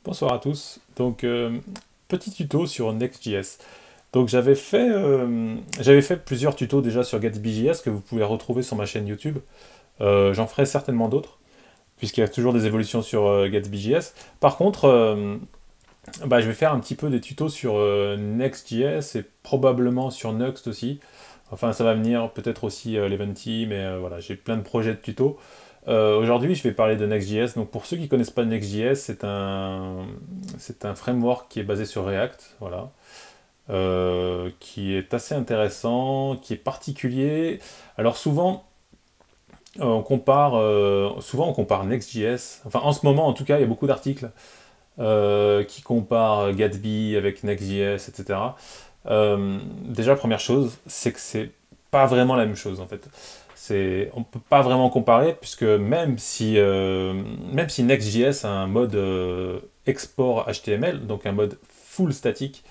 Bonsoir à tous. Donc, petit tuto sur Next.js. Donc, j'avais fait plusieurs tutos déjà sur Gatsby.js que vous pouvez retrouver sur ma chaîne YouTube. J'en ferai certainement d'autres, puisqu'il y a toujours des évolutions sur Gatsby.js. Par contre, je vais faire un petit peu des tutos sur Next.js et probablement sur Nuxt aussi. Enfin, ça va venir peut-être aussi l'Eventy, mais voilà, j'ai plein de projets de tutos. Aujourd'hui, je vais parler de Next.js. Donc, pour ceux qui ne connaissent pas Next.js, c'est un framework qui est basé sur React, voilà, qui est assez intéressant, qui est particulier. Alors, souvent on compare Next.js. Enfin, en ce moment, en tout cas, il y a beaucoup d'articles qui comparent Gatsby avec Next.js, etc. Déjà, première chose, c'est que c'est pas vraiment la même chose en fait. On peut pas vraiment comparer puisque même si Next.js a un mode export HTML, donc un mode full statique,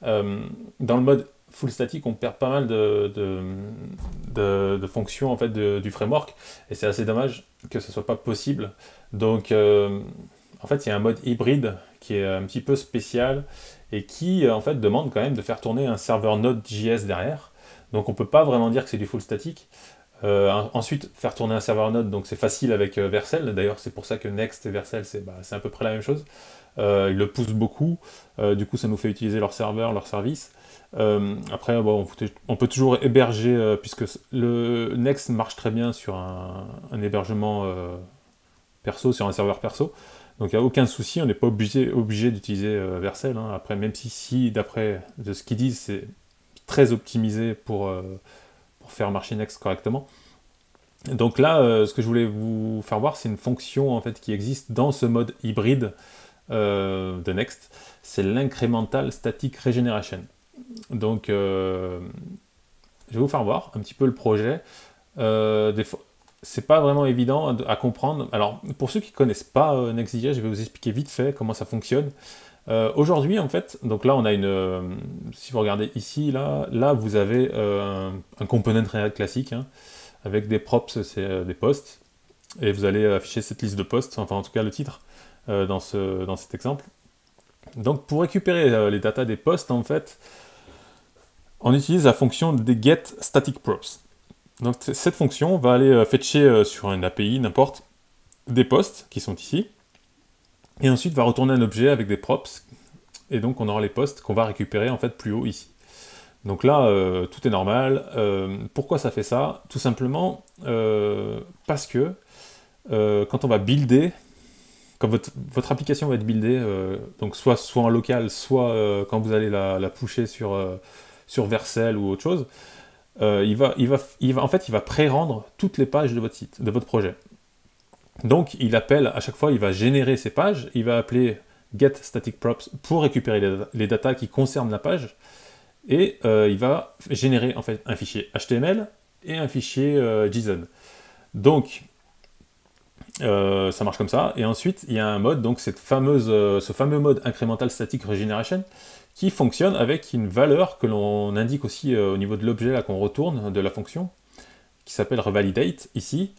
dans le mode full statique, on perd pas mal de fonctions en fait du framework et c'est assez dommage que ce soit pas possible. Donc en fait, il y a un mode hybride qui est un petit peu spécial et qui en fait demande quand même de faire tourner un serveur Node.js derrière. Donc on peut pas vraiment dire que c'est du full statique. Ensuite, faire tourner un serveur Node, donc c'est facile avec Vercel. D'ailleurs, c'est pour ça que Next et Vercel, c'est à peu près la même chose. Ils le poussent beaucoup. Du coup, ça nous fait utiliser leur serveur, leur service. Après, bon, on peut toujours héberger, puisque le Next marche très bien sur un hébergement perso, sur un serveur perso. Donc il n'y a aucun souci, on n'est pas obligé d'utiliser Vercel. Hein. Après, même si d'après de ce qu'ils disent, c'est très optimisé pour faire marcher Next correctement. Donc là, ce que je voulais vous faire voir, c'est une fonction en fait qui existe dans ce mode hybride de Next. C'est l'incremental static regeneration. Donc, je vais vous faire voir un petit peu le projet. Des fois, c'est pas vraiment évident à comprendre. Alors, pour ceux qui connaissent pas Next.js, je vais vous expliquer vite fait comment ça fonctionne. Aujourd'hui, en fait, donc là, on a si vous regardez ici, là vous avez un component React classique, hein, avec des props, c'est des posts, et vous allez afficher cette liste de posts, enfin en tout cas le titre, dans cet exemple. Donc pour récupérer les datas des posts, en fait, on utilise la fonction des get static props. Donc cette fonction va aller fetcher sur une API, n'importe, des posts qui sont ici, et ensuite va retourner un objet avec des props, et donc on aura les posts qu'on va récupérer en fait plus haut ici. Donc là, tout est normal. Pourquoi ça fait ça? Tout simplement parce que quand on va builder, quand votre application va être buildée, donc soit en local, soit quand vous allez la pusher sur Vercel ou autre chose, en fait, il va pré-rendre toutes les pages de votre site, de votre projet. Donc, à chaque fois, il va générer ces pages, il va appeler get static props pour récupérer les datas qui concernent la page, et il va générer en fait un fichier HTML et un fichier JSON. Donc, ça marche comme ça, et ensuite, il y a un mode, donc ce fameux mode incremental static regeneration, qui fonctionne avec une valeur que l'on indique aussi au niveau de l'objet qu'on retourne de la fonction, qui s'appelle revalidate ici,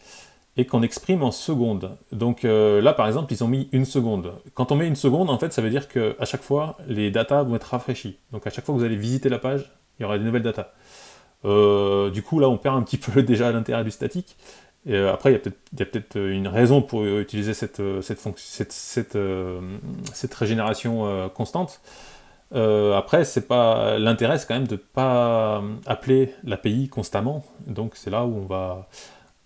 et qu'on exprime en secondes. Donc là, par exemple, ils ont mis une seconde. Quand on met une seconde, en fait, ça veut dire qu'à chaque fois, les datas vont être rafraîchies. Donc à chaque fois que vous allez visiter la page, il y aura des nouvelles datas. Du coup, là, on perd un petit peu déjà l'intérêt du statique. Et après, il y a peut-être une raison pour utiliser cette régénération constante. Après, l'intérêt, c'est quand même de ne pas appeler l'API constamment. Donc c'est là où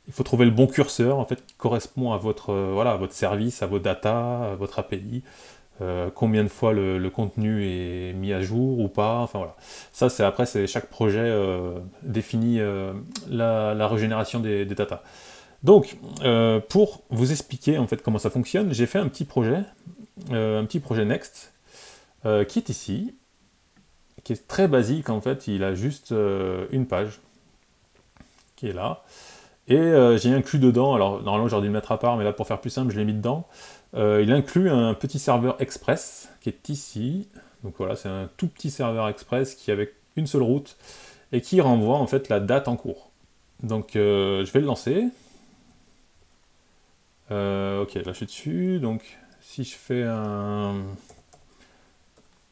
il faut trouver le bon curseur en fait qui correspond à à votre service, à vos data, à votre API. Combien de fois le contenu est mis à jour ou pas. Enfin voilà. Ça c'est chaque projet définit la régénération des datas. Donc pour vous expliquer en fait comment ça fonctionne, j'ai fait un petit projet Next. Qui est ici, qui est très basique en fait, il a juste une page qui est là, et j'ai inclus dedans, alors normalement j'aurais dû le mettre à part, mais là pour faire plus simple je l'ai mis dedans, il inclut un petit serveur express qui est ici, donc voilà c'est un tout petit serveur express qui est avec une seule route, et qui renvoie en fait la date en cours. Donc je vais le lancer, ok là je suis dessus, donc si je fais un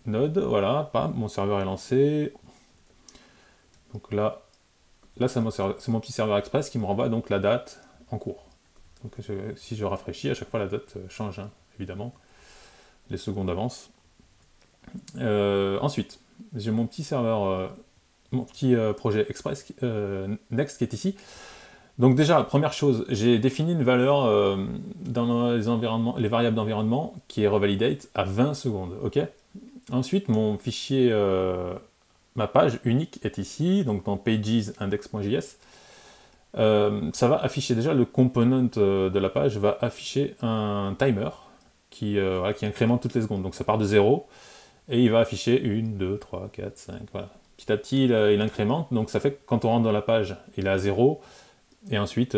node, voilà, bam, mon serveur est lancé. Donc là c'est mon petit serveur express qui me renvoie donc la date en cours. Donc si je rafraîchis, à chaque fois la date change, hein, évidemment. Les secondes avancent. Ensuite, j'ai mon petit serveur, mon petit projet Express Next qui est ici. Donc déjà, première chose, j'ai défini une valeur dans les variables d'environnement qui est revalidate à 20 secondes. Ok. Ensuite, mon fichier, ma page unique est ici, donc dans pages index.js. Ça va afficher déjà le component de la page, va afficher un timer qui incrémente toutes les secondes. Donc ça part de 0 et il va afficher 1, 2, 3, 4, 5, voilà. Petit à petit, il incrémente, donc ça fait que quand on rentre dans la page, il est à 0, et ensuite,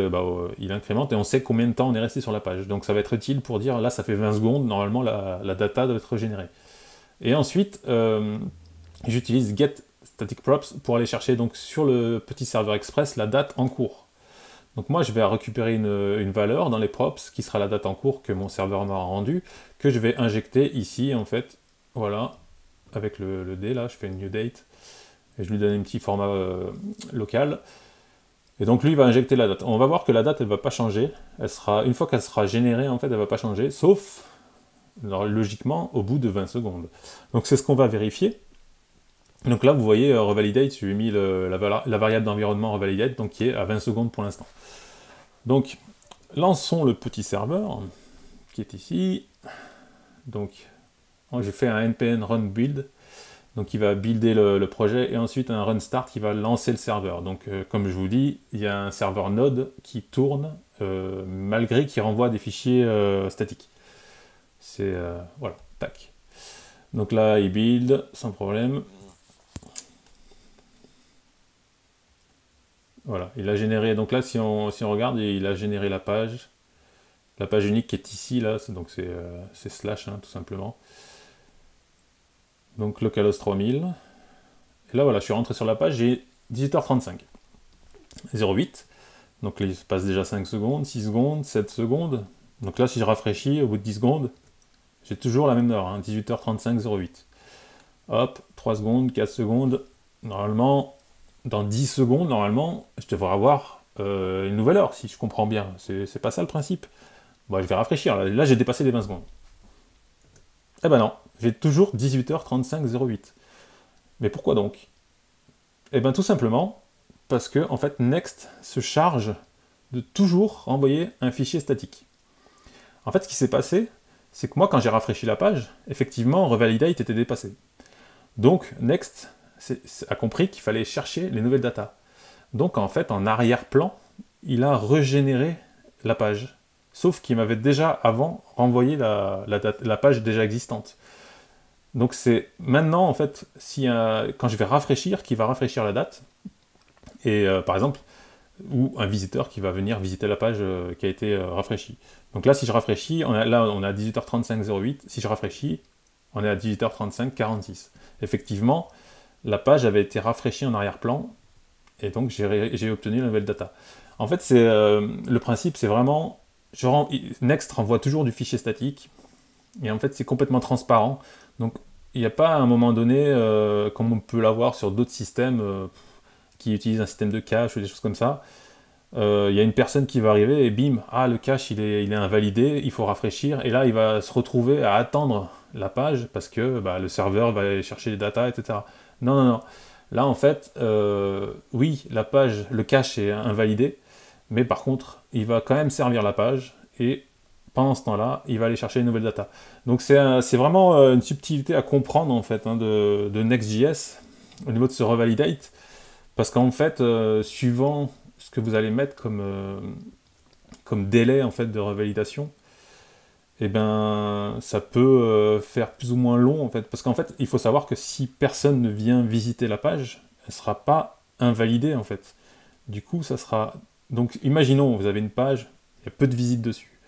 il incrémente, et on sait combien de temps on est resté sur la page. Donc ça va être utile pour dire, là, ça fait 20 secondes, normalement, la data doit être générée. Et ensuite, j'utilise getStaticProps pour aller chercher donc, sur le petit serveur express la date en cours. Donc moi, je vais récupérer une valeur dans les props, qui sera la date en cours que mon serveur m'a rendu, que je vais injecter ici, en fait, voilà, avec le D, là, je fais une new date, et je lui donne un petit format local. Et donc lui, il va injecter la date. On va voir que la date, elle ne va pas changer. Une fois qu'elle sera générée, en fait, elle ne va pas changer, sauf, alors, logiquement, au bout de 20 secondes. Donc c'est ce qu'on va vérifier. Donc là, vous voyez, revalidate, j'ai mis la variable d'environnement revalidate, donc qui est à 20 secondes pour l'instant. Donc, lançons le petit serveur, qui est ici. Donc, j'ai fait un npm run build, donc il va builder le projet, et ensuite un run start qui va lancer le serveur. Donc, comme je vous dis, il y a un serveur node qui tourne, malgré qu'il renvoie des fichiers statiques. C'est, voilà, tac. Donc là, il build, sans problème. Voilà, il a généré, donc là si on regarde, il a généré la page unique qui est ici, là, donc c'est slash, hein, tout simplement. Donc localhost 3000, et là voilà, je suis rentré sur la page, j'ai 18h35, 08, donc là il se passe déjà 5 secondes, 6 secondes, 7 secondes, donc là si je rafraîchis, au bout de 10 secondes, j'ai toujours la même heure, hein, 18h35, 08. Hop, 3 secondes, 4 secondes, normalement... Dans 10 secondes, normalement, je devrais avoir une nouvelle heure, si je comprends bien. C'est pas ça le principe. Bon, je vais rafraîchir. Là j'ai dépassé les 20 secondes. Eh ben non, j'ai toujours 18h35,08. Mais pourquoi donc? Eh ben tout simplement parce que, en fait, Next se charge de toujours renvoyer un fichier statique. En fait, ce qui s'est passé, c'est que moi, quand j'ai rafraîchi la page, effectivement, revalidate était dépassé. Donc, Next a compris qu'il fallait chercher les nouvelles datas. Donc en fait, en arrière-plan, il a régénéré la page. Sauf qu'il m'avait déjà avant renvoyé la page déjà existante. Donc c'est maintenant, en fait, quand je vais rafraîchir, qu'il va rafraîchir la date, et par exemple, ou un visiteur qui va venir visiter la page qui a été rafraîchie. Donc là, si je rafraîchis, on est à 18h35,08. Si je rafraîchis, on est à 18h35,46. Effectivement, la page avait été rafraîchie en arrière-plan, et donc j'ai obtenu la nouvelle data. En fait, le principe, c'est vraiment... Next renvoie toujours du fichier statique, et en fait, c'est complètement transparent. Donc, il n'y a pas à un moment donné, comme on peut l'avoir sur d'autres systèmes qui utilisent un système de cache ou des choses comme ça, il y a une personne qui va arriver et bim, le cache il est invalidé, il faut rafraîchir, et là, il va se retrouver à attendre la page parce que le serveur va aller chercher les datas, etc. Non, non, non. Là, en fait, oui, la page, le cache est invalidé, mais par contre, il va quand même servir la page, et pendant ce temps-là, il va aller chercher les nouvelles datas. Donc c'est vraiment une subtilité à comprendre, en fait, hein, de Next.js, au niveau de ce revalidate, parce qu'en fait, suivant ce que vous allez mettre comme délai, en fait, de revalidation, eh ben, ça peut faire plus ou moins long, en fait. Parce qu'en fait, il faut savoir que si personne ne vient visiter la page, elle ne sera pas invalidée, en fait. Du coup, ça sera... Donc, imaginons, vous avez une page, il y a peu de visites dessus.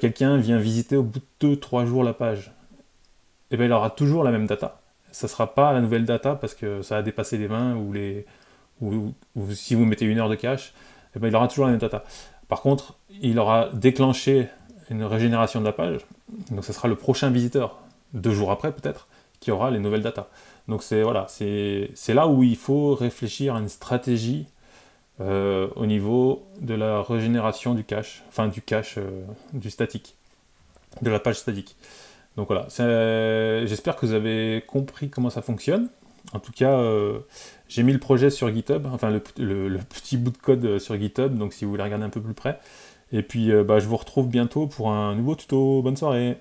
Quelqu'un vient visiter au bout de 2-3 jours la page. Eh ben, il aura toujours la même data. Ça ne sera pas la nouvelle data parce que ça a dépassé les 20 ou si vous mettez 1 heure de cache, il aura toujours la même data. Par contre, il aura déclenché une régénération de la page, Donc ce sera le prochain visiteur, 2 jours après peut-être, qui aura les nouvelles datas. Donc voilà, c'est là où il faut réfléchir à une stratégie au niveau de la régénération du cache, enfin du cache du statique, de la page statique. Donc voilà, j'espère que vous avez compris comment ça fonctionne. En tout cas, j'ai mis le projet sur GitHub, enfin le petit bout de code sur GitHub, donc si vous voulez regarder un peu plus près. Et puis je vous retrouve bientôt pour un nouveau tuto. Bonne soirée!